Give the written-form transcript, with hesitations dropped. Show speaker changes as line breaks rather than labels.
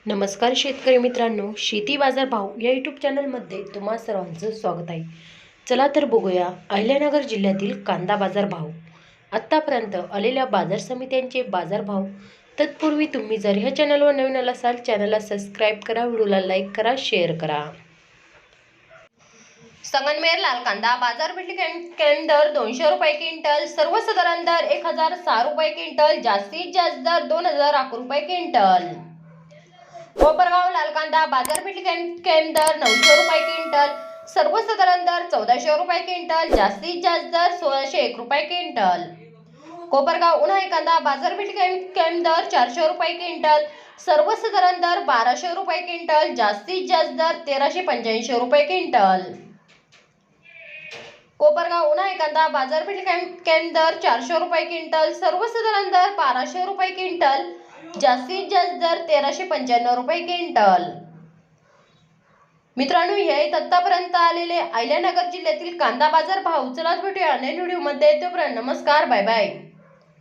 नमस्कार शेतकरी मित्रांनो, शेती बाजार भाव या यूट्यूब चॅनलमध्ये तुम्हा सर्वांचं स्वागत आहे। चला तर बघूया अहिल्यानगर जिल्ह्यातील कांदा बाजार भाव, आत्तापर्यंत आलेल्या बाजार समित्यांचे बाजार भाव। तत्पूर्वी तुम्ही जर ह्या चॅनलवर नवीन असाल चॅनलला सबस्क्राईब करा, व्हिडिओला लाईक करा, शेअर करा। संगमनेर लाल कांदा बाजारपेठ दर 200 रुपये क्विंटल, सर्वसाधारण दर 1006 रुपये क्विंटल, जास्तीत जास्त दर 2001 रुपये क्विंटल। कोपरगाव लाल कांदा बाजारपेठ दर 900 रुपये क्विंटल, सर्वसाधारण दर 1400 रुपये क्विंटल, जास्तीत जास्त दर 1601 रुपये क्विंटल। कोपरगाव उन्हाळी कांदा बाजारपेठ दर 400 रुपये क्विंटल, सर्वसाधारण दर 1200 रुपये क्विंटल, जास्तीत जास्त दर 1385 रुपये क्विंटल। कोपरगाव उन्हाळी कांदा बाजारपेठ दर 400 रुपये क्विंटल, सर्वसाधारण दर 1200 रुपये क्विंटल, जास्तीत जास्त दर 1395 रुपये क्विंटल। मित्रांनो, हे आहेत आतापर्यंत आलेले अहिल्यानगर जिल्ह्यातील कांदा बाजार भाव। चला भेटूया नवीन व्हिडिओमध्ये, तोपर्यंत नमस्कार, बाय बाय।